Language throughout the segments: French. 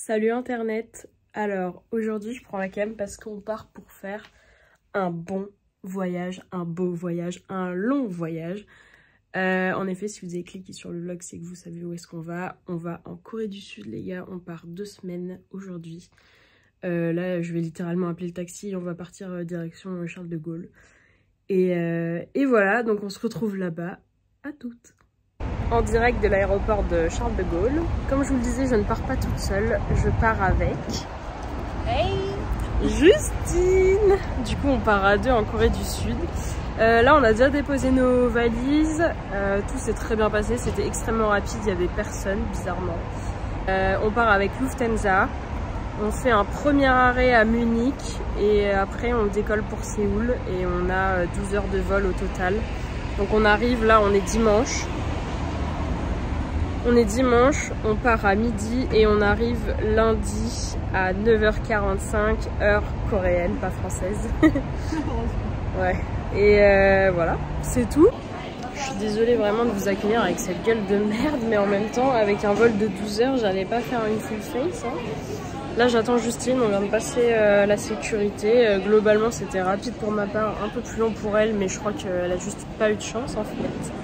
Salut internet. Alors aujourd'hui je prends la cam parce qu'on part pour faire un bon voyage, un beau voyage, un long voyage. En effet, si vous avez cliqué sur le vlog, c'est que vous savez où est-ce qu'on va. On va en Corée du Sud les gars, on part 2 semaines aujourd'hui. Là je vais littéralement appeler le taxi et on va partir direction Charles de Gaulle. Et voilà, donc on se retrouve là-bas. À toutes. En direct de l'aéroport de Charles de Gaulle. Comme je vous le disais, je ne pars pas toute seule, je pars avec... Hey Justine. Du coup on part à 2 en Corée du Sud. Là on a déjà déposé nos valises, tout s'est très bien passé, c'était extrêmement rapide, il n'y avait personne bizarrement. On part avec Lufthansa, on fait un premier arrêt à Munich et après on décolle pour Séoul et on a 12 heures de vol au total. Donc on arrive là, on est dimanche. On part à midi et on arrive lundi à 9h45, heure coréenne, pas française. Ouais, et voilà, c'est tout. Je suis désolée vraiment de vous accueillir avec cette gueule de merde, mais en même temps, avec un vol de 12 heures, j'allais pas faire une full face. Hein. Là, j'attends Justine, on vient de passer la sécurité. Globalement, c'était rapide pour ma part, un peu plus long pour elle, mais je crois qu'elle a juste pas eu de chance en fait.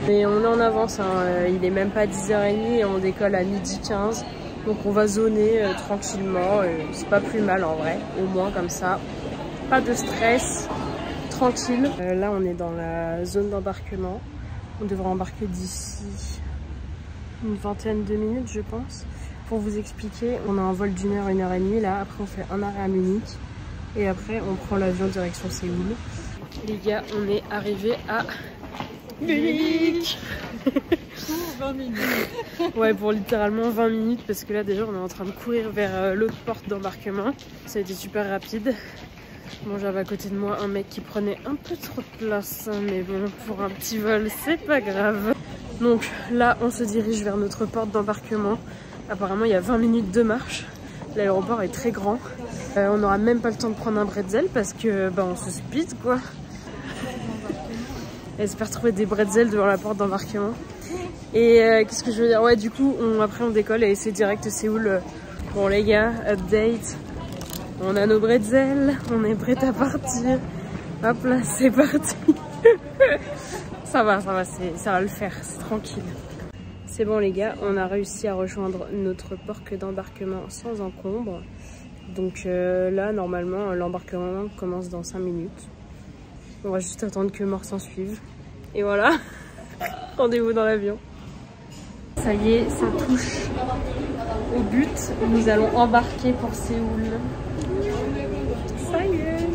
Mais on est en avance, hein. Il est même pas 10h30 et on décolle à 12h15. Donc on va zoner tranquillement, c'est pas plus mal en vrai, au moins comme ça. Pas de stress, tranquille. Là, on est dans la zone d'embarquement. On devrait embarquer d'ici une vingtaine de minutes, je pense. Pour vous expliquer, on a un vol d'1 heure, 1h30 là, après on fait un arrêt à Munich et après on prend l'avion direction Séoul. Les gars, on est arrivé à Munich. 20 minutes. Ouais, pour littéralement 20 minutes parce que là déjà on est en train de courir vers l'autre porte d'embarquement. Ça a été super rapide. Bon, j'avais à côté de moi un mec qui prenait un peu trop de place, mais bon, pour un petit vol, c'est pas grave. Donc là, on se dirige vers notre porte d'embarquement. Apparemment, il y a 20 minutes de marche. L'aéroport est très grand. On n'aura même pas le temps de prendre un bretzel parce que bah, on se speed quoi. J'espère trouver des bretzels devant la porte d'embarquement. Et qu'est-ce que je veux dire? Ouais, du coup, après on décolle et c'est direct Séoul. Bon les gars, update. On a nos bretzels, on est prêt à partir. Hop là, c'est parti. ça va, ça va le faire, c'est tranquille. C'est bon les gars, on a réussi à rejoindre notre porte d'embarquement sans encombre. Donc là, normalement, l'embarquement commence dans 5 minutes. On va juste attendre que mort s'en suive. Et voilà, rendez-vous dans l'avion. Ça y est, ça touche au but. Nous allons embarquer pour Séoul. Ça y est.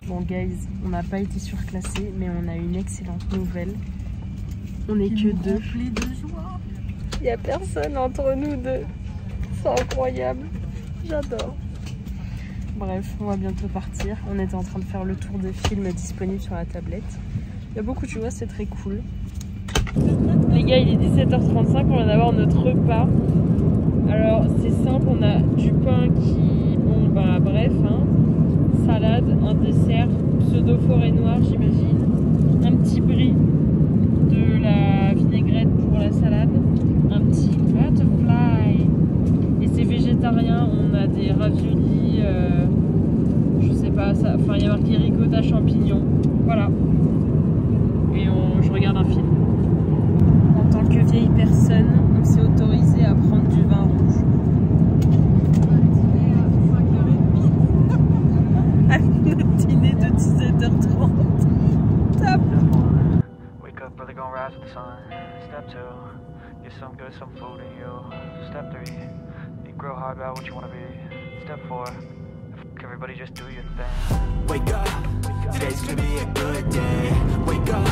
Bon guys, on n'a pas été surclassé, mais on a une excellente nouvelle. On n'est que 2. Il n'y a personne entre nous deux. C'est incroyable. J'adore. Bref, on va bientôt partir. On était en train de faire le tour des films disponibles sur la tablette. Il y a beaucoup de choses, c'est très cool. Les gars, il est 17h35, on vient d'avoir notre repas. Alors, c'est simple, on a du pain qui... Bon, bah bref, hein. Salade, un dessert, pseudo forêt noire, j'imagine. Un petit brie, de la vinaigrette pour la salade. Un petit butterfly. Et c'est végétarien, on a des raviolis, je sais pas, ça, enfin il y a marqué ricotta champignons. Voilà. Et je regarde un film. En tant que vieille personne, on s'est autorisé à prendre du vin rouge. Avec notre dîner de 17h30. Top. Wake up, brother, gonna rise with the sun. Step 2, get some good, some food in you. Step 3, think real hard about what you wanna be. Step 4, everybody just do your thing. Wake up, today's gonna be a good day. Wake up,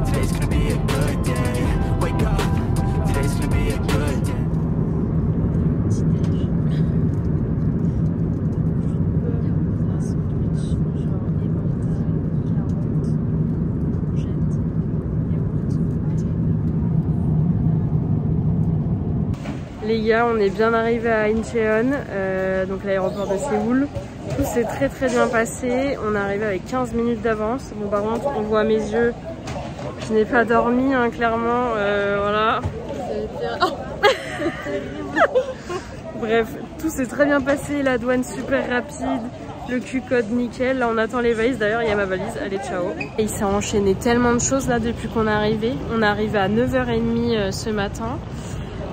today's gonna be a good day. Wake up, today's gonna be a good day. Les gars, on est bien arrivé à Incheon, donc l'aéroport de Séoul. Tout s'est très bien passé. On est arrivé avec 15 minutes d'avance. Bon, par contre, on voit mes yeux. Je n'ai pas dormi, hein, clairement. Voilà. Bref, tout s'est très bien passé, la douane super rapide, le Q-code nickel. Là on attend les valises, d'ailleurs il y a ma valise, allez ciao. Et il s'est enchaîné tellement de choses là depuis qu'on est arrivé. On est arrivé à 9h30 ce matin.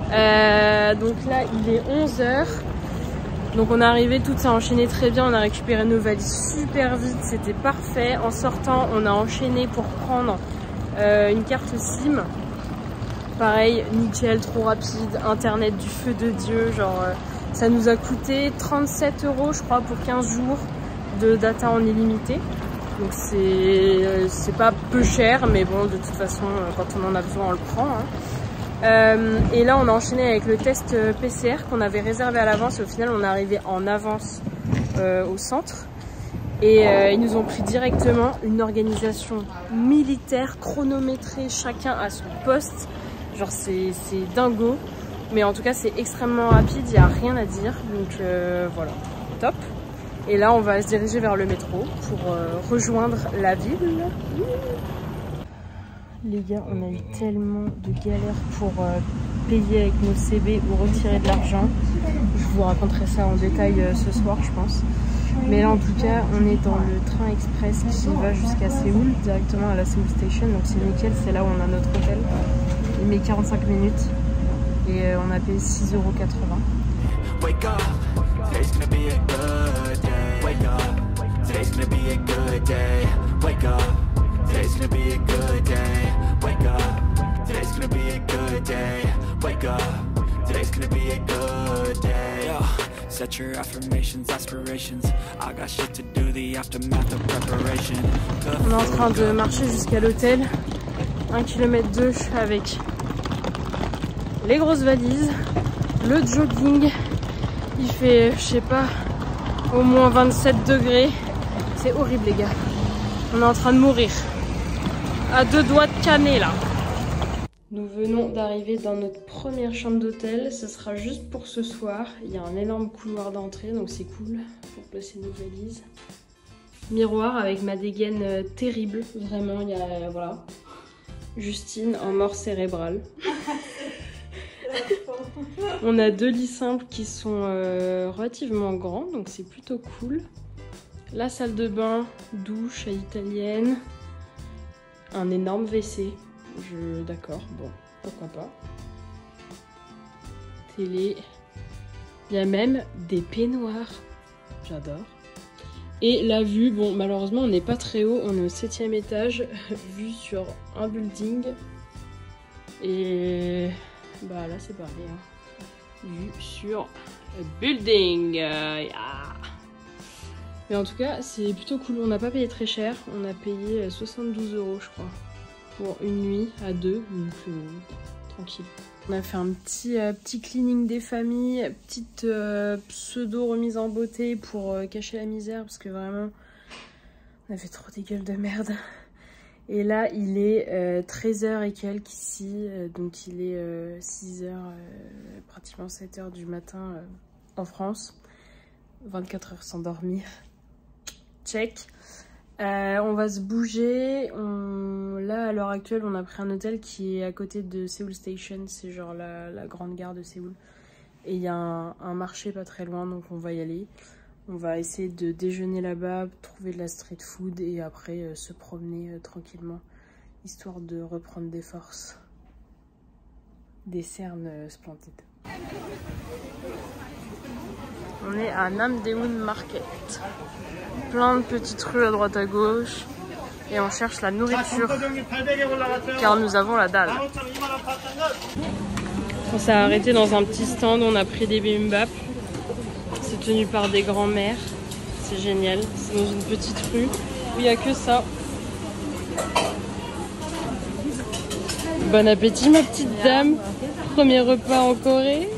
Donc là il est 11h. Donc on est arrivé, tout s'est enchaîné très bien, on a récupéré nos valises super vite, c'était parfait. En sortant, on a enchaîné pour prendre une carte SIM. Pareil, nickel, trop rapide, internet du feu de Dieu, genre ça nous a coûté 37 € je crois pour 15 jours de data en illimité. Donc c'est pas peu cher, mais bon de toute façon quand on en a besoin on le prend. Et là on a enchaîné avec le test PCR qu'on avait réservé à l'avance et au final on est arrivé en avance au centre et ils nous ont pris directement une organisation militaire chronométrée, chacun à son poste, genre c'est dingo, mais en tout cas c'est extrêmement rapide, il n'y a rien à dire, donc voilà, top. Et là on va se diriger vers le métro pour rejoindre la ville. Les gars, on a eu tellement de galères pour payer avec nos CB ou retirer de l'argent. Je vous raconterai ça en détail ce soir, je pense. Mais là, en tout cas, on est dans le train express qui va jusqu'à Séoul, directement à la Seoul Station. Donc c'est nickel, c'est là où on a notre hôtel. Il met 45 minutes et on a payé 6,80 €. Wake up, today's gonna be a good day. Wake up, today's gonna be a good day. Wake up. Today's gonna be a good day. Wake up. Today's gonna be a good day. Wake up. Today's gonna be a good day. Yo, set your affirmations, aspirations. I got shit to do, the aftermath of preparation. On est en train de marcher jusqu'à l'hôtel. 1,2 km avec les grosses valises, le jogging. Il fait, je sais pas, au moins 27 degrés. C'est horrible les gars. On est en train de mourir. À 2 doigts de canner là. Nous venons d'arriver dans notre première chambre d'hôtel. Ce sera juste pour ce soir. Il y a un énorme couloir d'entrée, donc c'est cool pour placer nos valises. Miroir avec ma dégaine terrible. Vraiment, il y a, voilà, Justine en mort cérébrale. On a 2 lits simples qui sont relativement grands, donc c'est plutôt cool. La salle de bain, douche à l'italienne. Un énorme WC, d'accord, bon, pourquoi pas. Télé, il y a même des peignoirs, j'adore. Et la vue, bon malheureusement on n'est pas très haut, on est au 7e étage, vue sur un building. Et bah là c'est pareil, hein. Vue sur un building, yeah. Mais en tout cas, c'est plutôt cool. On n'a pas payé très cher. On a payé 72 € je crois. Pour une nuit à 2. Donc tranquille. On a fait un petit cleaning des familles. Petite pseudo remise en beauté pour cacher la misère. Parce que vraiment, on a fait trop des gueules de merde. Et là, il est 13h et quelques ici. Donc il est 6h, pratiquement 7h du matin en France. 24 heures sans dormir. Check. On va se bouger. Là, à l'heure actuelle, on a pris un hôtel qui est à côté de Seoul Station. C'est genre la grande gare de Séoul. Et il y a un marché pas très loin, donc on va y aller. On va essayer de déjeuner là-bas, trouver de la street food et après se promener tranquillement, histoire de reprendre des forces. Des cernes splendides. On est à Namdaemun Market. Plein de petites rues à droite à gauche. Et on cherche la nourriture. Car nous avons la dalle. On s'est arrêté dans un petit stand. On a pris des bibimbap. C'est tenu par des grands-mères. C'est génial. C'est dans une petite rue où il n'y a que ça. Bon appétit ma petite dame. Premier repas en Corée.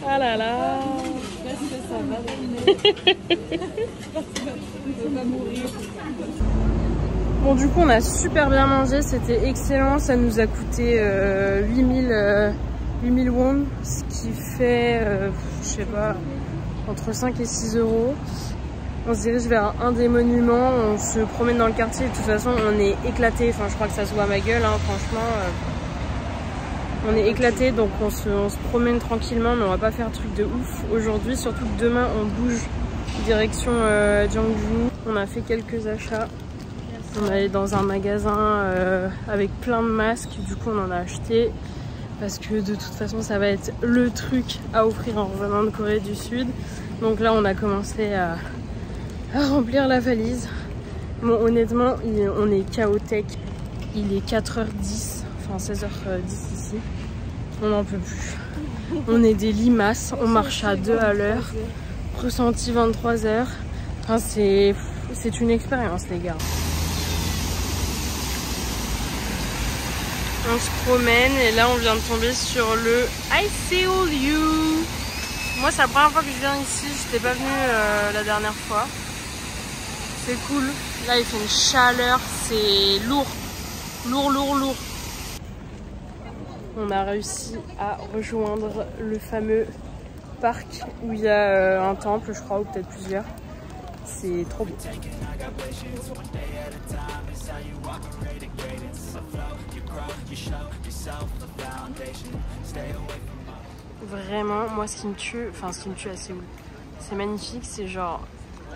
Ah là là. Bon du coup on a super bien mangé, c'était excellent, ça nous a coûté 8000 won, ce qui fait, je sais pas, entre 5 et 6 €. On se dirige vers un des monuments, on se promène dans le quartier, de toute façon on est éclaté, enfin je crois que ça se voit à ma gueule, hein, franchement. On est éclatés, donc on se promène tranquillement, mais on va pas faire un truc de ouf aujourd'hui. Surtout que demain, on bouge direction Gyeongju. On a fait quelques achats. On est allé dans un magasin avec plein de masques. Du coup, on en a acheté parce que de toute façon, ça va être le truc à offrir en revenant de Corée du Sud. Donc là, on a commencé à remplir la valise. Bon, honnêtement, on est chaotique. Il est 4h10, enfin 16h10 ici. On n'en peut plus. On est des limaces, on marche à 2 à l'heure. Ressenti 23h. Enfin, c'est une expérience, les gars. On se promène et là, on vient de tomber sur le I Seoul You. Moi, c'est la première fois que je viens ici. Je n'étais pas venue la dernière fois. C'est cool. Là, il fait une chaleur. C'est lourd. Lourd. On a réussi à rejoindre le fameux parc où il y a un temple, je crois, ou peut-être plusieurs. C'est trop beau. Vraiment, moi, ce qui me tue à Séoul, c'est magnifique. C'est genre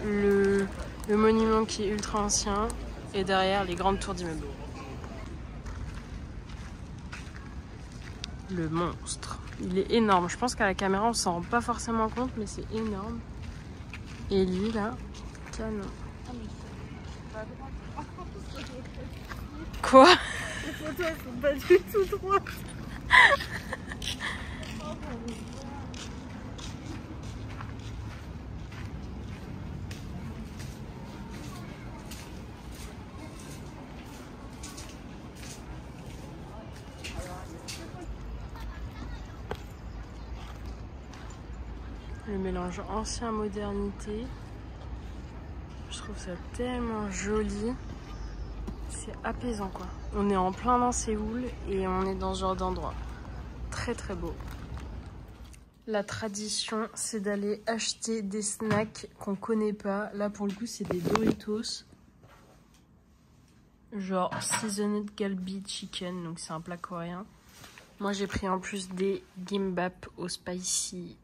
le monument qui est ultra ancien et derrière les grandes tours d'immeubles. Le monstre. Il est énorme. Je pense qu'à la caméra, on s'en rend pas forcément compte, mais c'est énorme. Et lui, là, canon. Quoi? Les photos, elles sont pas du tout droites. Le mélange ancien-modernité. Je trouve ça tellement joli. C'est apaisant, quoi. On est en plein dans Séoul et on est dans ce genre d'endroit. Très très beau. La tradition, c'est d'aller acheter des snacks qu'on connaît pas. Là, pour le coup, c'est des Doritos. Genre Seasoned Galbi Chicken, donc c'est un plat coréen. Moi, j'ai pris en plus des gimbap au spicy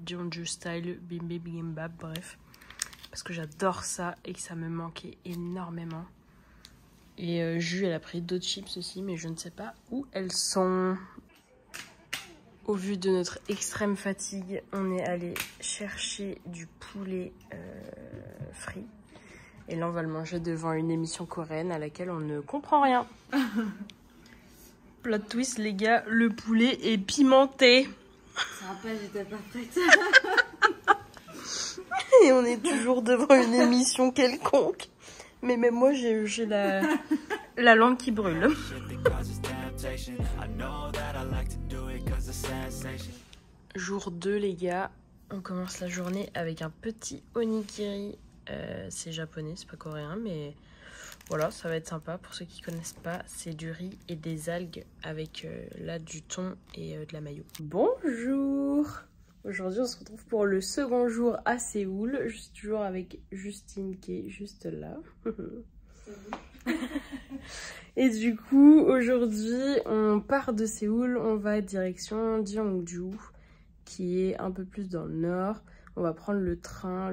Gyeongju style, gimbap, bref. Parce que j'adore ça et que ça me manquait énormément. Et Ju, elle a pris d'autres chips aussi, mais je ne sais pas où elles sont. Au vu de notre extrême fatigue, on est allé chercher du poulet frit. Et là, on va le manger devant une émission coréenne à laquelle on ne comprend rien. Plot twist, les gars, le poulet est pimenté. Ça va pas, j'étais pas prête. Et on est toujours devant une émission quelconque. Mais même moi, j'ai la langue qui brûle. Jour 2, les gars. On commence la journée avec un petit onigiri. C'est japonais, c'est pas coréen, mais voilà, ça va être sympa. Pour ceux qui connaissent pas, c'est du riz et des algues avec là du thon et de la mayo. Bonjour! Aujourd'hui, on se retrouve pour le second jour à Séoul. Je suis toujours avec Justine qui est juste là. Et du coup, aujourd'hui, on part de Séoul. On va direction Gyeongju, qui est un peu plus dans le nord. On va prendre le train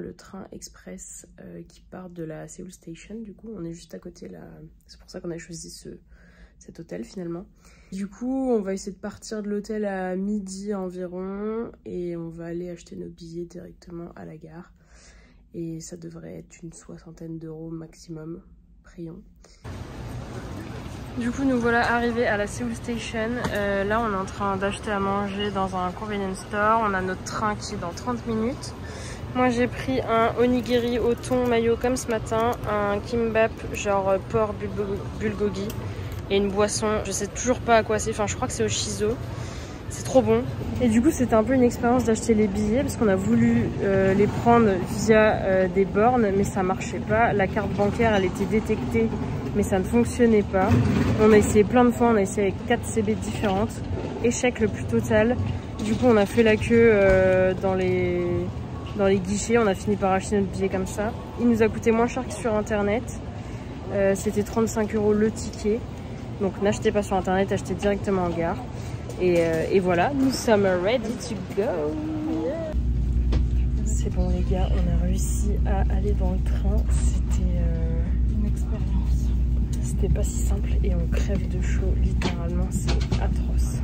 express qui part de la Seoul Station. Du coup, on est juste à côté là. C'est pour ça qu'on a choisi cet hôtel finalement. Du coup, on va essayer de partir de l'hôtel à midi environ et on va aller acheter nos billets directement à la gare. Et ça devrait être une 60aine d'euros maximum. Prions. Du coup, nous voilà arrivés à la Seoul Station. Là, on est en train d'acheter à manger dans un convenience store. On a notre train qui est dans 30 minutes. Moi, j'ai pris un onigiri au thon mayo comme ce matin, un kimbap genre porc bulgogi et une boisson. Je sais toujours pas à quoi c'est. Enfin, je crois que c'est au shiso. C'est trop bon. Et du coup, c'était un peu une expérience d'acheter les billets parce qu'on a voulu les prendre via des bornes, mais ça marchait pas. La carte bancaire, elle était détectée, mais ça ne fonctionnait pas. On a essayé plein de fois, on a essayé avec 4 CB différentes. Échec le plus total. Du coup, on a fait la queue dans les guichets. On a fini par acheter notre billet comme ça. Il nous a coûté moins cher que sur internet. C'était 35 € le ticket. Donc n'achetez pas sur internet, achetez directement en gare. Et voilà, nous sommes ready to go. C'est bon les gars, on a réussi à aller dans le train. C'était une expérience. C'était pas si simple et on crève de chaud, littéralement, c'est atroce.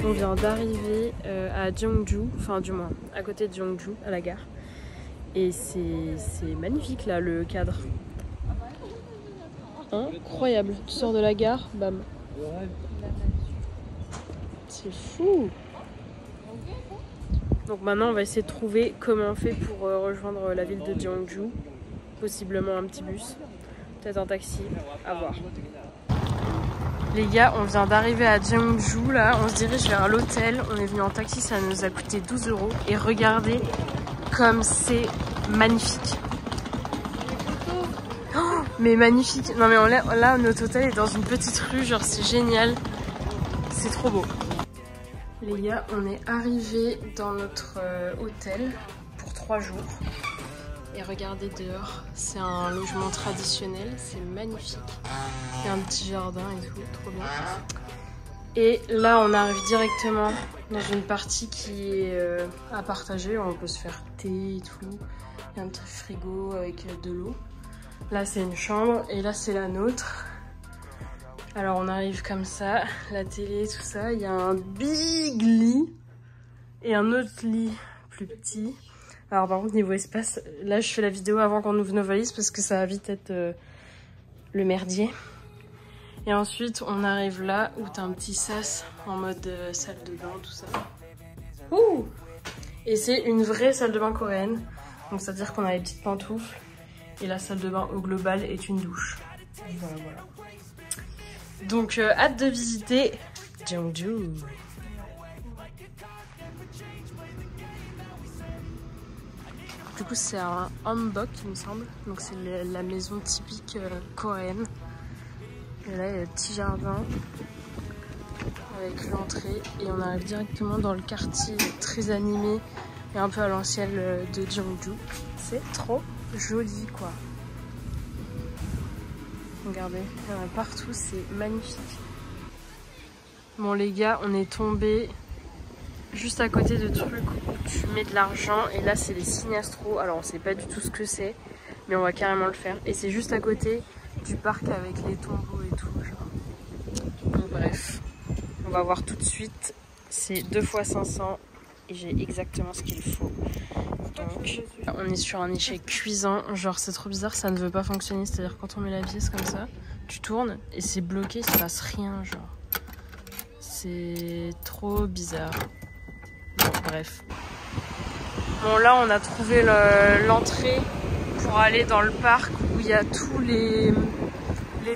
On vient d'arriver à Jeongju, enfin du moins à côté de Jeongju, à la gare. Et c'est magnifique là le cadre. Incroyable, tu sors de la gare, bam. C'est fou. Donc maintenant on va essayer de trouver comment on fait pour rejoindre la ville de Jeongju. Possiblement un petit bus, peut-être un taxi, à voir. Les gars, on vient d'arriver à Jeongju là, on se dirige vers l'hôtel. On est venu en taxi, ça nous a coûté 12 €. Et regardez comme c'est magnifique. Oh, mais magnifique. Non mais là notre hôtel est dans une petite rue, genre c'est génial. C'est trop beau. Les gars, on est arrivé dans notre hôtel pour 3 jours. Et regardez dehors, c'est un logement traditionnel, c'est magnifique. Il y a un petit jardin et tout, trop bien. Et là, on arrive directement dans une partie qui est à partager. On peut se faire thé et tout. Il y a un petit frigo avec de l'eau. Là, c'est une chambre et là, c'est la nôtre. Alors, on arrive comme ça, la télé, tout ça. Il y a un big lit et un autre lit plus petit. Alors par contre niveau espace, là je fais la vidéo avant qu'on ouvre nos valises parce que ça va vite être le merdier. Et ensuite on arrive là où t'as un petit sas en mode salle de bain, tout ça. Ouh! Et c'est une vraie salle de bain coréenne. Donc c'est à dire qu'on a les petites pantoufles et la salle de bain au global est une douche. Voilà, voilà. Donc hâte de visiter Jeongju. Du coup c'est un hanbok il me semble, donc c'est la maison typique coréenne. Et là il y a le petit jardin avec l'entrée et on arrive directement dans le quartier très animé et un peu à l'ancienne de Jeongju. C'est trop joli quoi. Regardez, il y en a partout, c'est magnifique. Bon les gars, on est tombé juste à côté de trucs où tu mets de l'argent et là c'est les signes astro. Alors on sait pas du tout ce que c'est mais on va carrément le faire et c'est juste à côté du parc avec les tombeaux et tout genre. Donc bref, on va voir tout de suite. C'est 2 fois 500 et j'ai exactement ce qu'il faut. Donc on est sur un échec cuisant, genre c'est trop bizarre, ça ne veut pas fonctionner, c'est à dire quand on met la pièce comme ça tu tournes et c'est bloqué, il se passe rien genre. C'est trop bizarre. Bref. Bon là on a trouvé l'entrée pour aller dans le parc où il y a tous les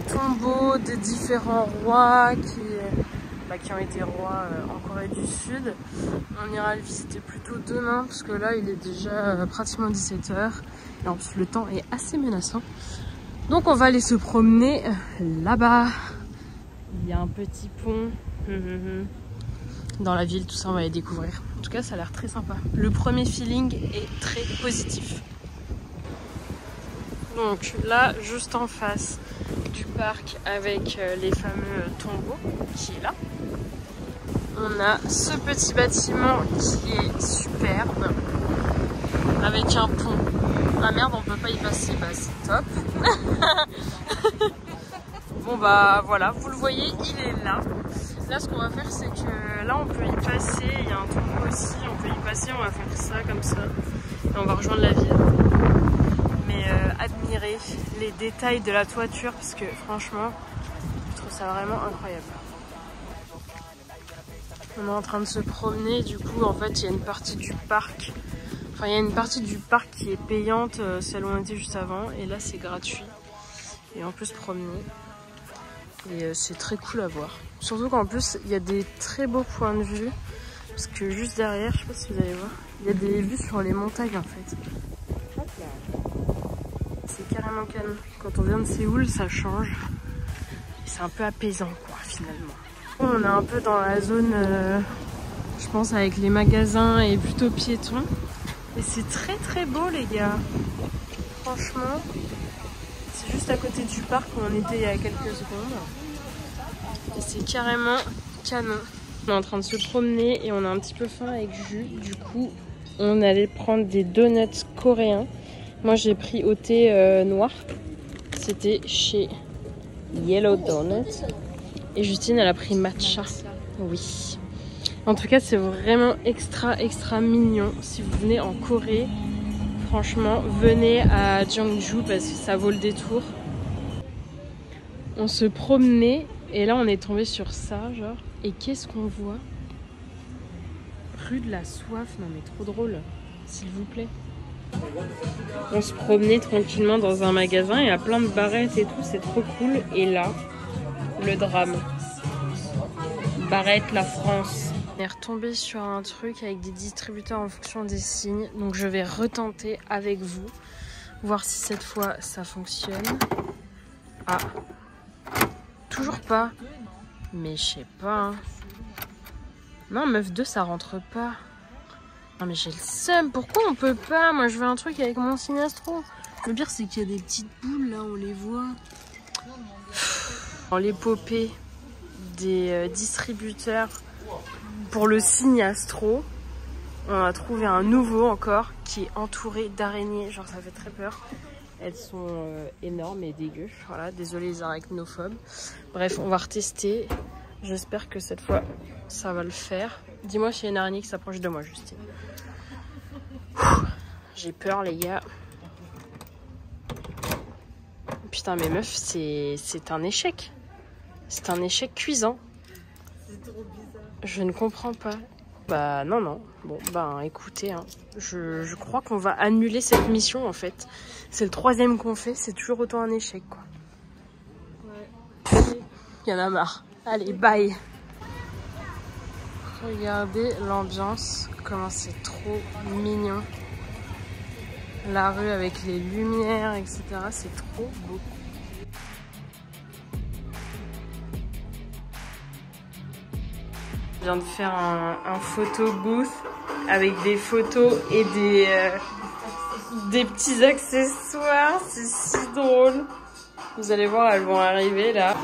tombeaux des différents rois qui ont été rois en Corée du Sud. On ira le visiter plutôt demain parce que là il est déjà pratiquement 17 h et en plus le temps est assez menaçant. Donc on va aller se promener là-bas. Il y a un petit pont. Dans la ville, tout ça on va les découvrir. En tout cas ça a l'air très sympa. Le premier feeling est très positif. Donc là juste en face du parc avec les fameux tombeaux qui est là, on a ce petit bâtiment qui est superbe avec un pont. Ah merde, on peut pas y passer, bah c'est top. Bon bah voilà, vous le voyez, il est là. Là ce qu'on va faire c'est que là on peut y passer, il y a un tombeau aussi, on peut y passer, on va faire ça comme ça et on va rejoindre la ville. Mais admirer les détails de la toiture parce que franchement je trouve ça vraiment incroyable. On est en train de se promener, du coup en fait il y a une partie du parc, enfin il y a une partie du parc qui est payante, celle où on était juste avant, et là c'est gratuit et on peut se promener. Et c'est très cool à voir. Surtout qu'en plus, il y a des très beaux points de vue. Parce que juste derrière, je sais pas si vous allez voir, il y a des vues sur les montagnes en fait. C'est carrément calme. Quand on vient de Séoul, ça change. Et c'est un peu apaisant quoi, finalement. On est un peu dans la zone, je pense, avec les magasins et plutôt piétons. Et c'est très très beau les gars. Franchement, c'est juste à côté du parc où on était il y a quelques secondes. Et c'est carrément canon. On est en train de se promener et on a un petit peu faim avec Jus. Du coup, on allait prendre des donuts coréens. Moi j'ai pris au thé noir. C'était chez Yellow Donuts. Et Justine elle a pris matcha. Oui. En tout cas c'est vraiment extra mignon. Si vous venez en Corée, franchement venez à Jeongju parce que ça vaut le détour. On se promenait et là on est tombé sur ça genre. Et qu'est-ce qu'on voit? Rue de la Soif. Non mais trop drôle. S'il vous plaît. On se promenait tranquillement dans un magasin. Il y a plein de barrettes et tout. C'est trop cool. Et là, le drame. Barrette la France. On est retombé sur un truc avec des distributeurs en fonction des signes. Donc je vais retenter avec vous. Voir si cette fois ça fonctionne. Ah. Toujours pas. Mais je sais pas. Hein. Non, meuf 2, ça rentre pas. Non, mais j'ai le seum. Pourquoi on peut pas? Moi, je veux un truc avec mon signe astro. Le pire, c'est qu'il y a des petites boules là, on les voit. Dans l'épopée des distributeurs pour le signe astro, on a trouvé un nouveau encore qui est entouré d'araignées. Genre, ça fait très peur. Elles sont énormes et dégueu. Voilà, désolé les arachnophobes. Bref, on va retester. J'espère que cette fois, ça va le faire. Dis-moi s'il y a une araignée qui s'approche de moi, Justine. J'ai peur, les gars. Putain, mais meuf, c'est un échec. C'est un échec cuisant. C'est trop bizarre. Je ne comprends pas. Bah non. Bon, bah écoutez, hein, je crois qu'on va annuler cette mission en fait. C'est le 3e qu'on fait, c'est toujours autant un échec quoi. Ouais. Il y en a marre. Allez, bye. Regardez l'ambiance, comment c'est trop mignon. La rue avec les lumières, etc. C'est trop beau. Je viens de faire un photo booth avec des photos et des petits accessoires. C'est si drôle. Vous allez voir, elles vont arriver là.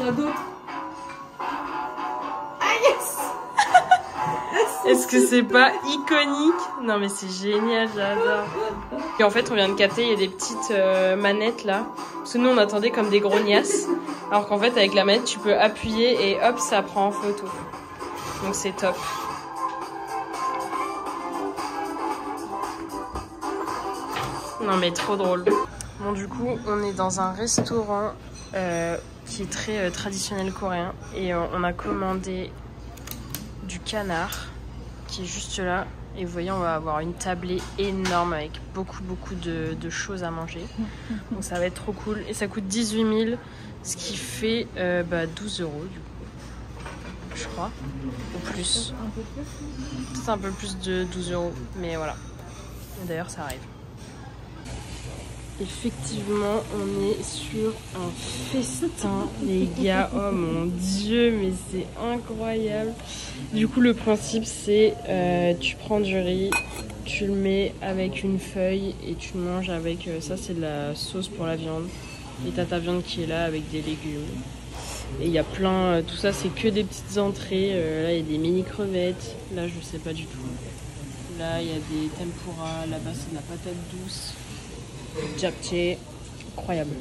Est-ce que c'est pas iconique? Non mais c'est génial, j'adore. Et en fait on vient de capter, il y a des petites manettes là. Parce que nous on attendait comme des grognasses. Alors qu'en fait avec la manette tu peux appuyer et hop ça prend en photo. Donc c'est top. Non mais trop drôle. Bon du coup on est dans un restaurant qui est très traditionnel coréen. Et on a commandé du canard qui est juste là. Et vous voyez on va avoir une tablée énorme avec beaucoup de choses à manger. Donc ça va être trop cool. Et ça coûte 18 000, ce qui fait 12 € du coup. Je crois, ou plus. C'est un peu plus de 12 €, mais voilà. D'ailleurs, ça arrive. Effectivement, on est sur un festin, les gars. Oh mon dieu, mais c'est incroyable. Du coup, le principe, c'est tu prends du riz, tu le mets avec une feuille et tu le manges avec ça. C'est de la sauce pour la viande. Et t'as ta viande qui est là avec des légumes. Et il y a plein, tout ça c'est que des petites entrées. Là il y a des mini crevettes, là je sais pas du tout. Là il y a des tempura, là-bas c'est de la patate douce. Japchae, incroyable.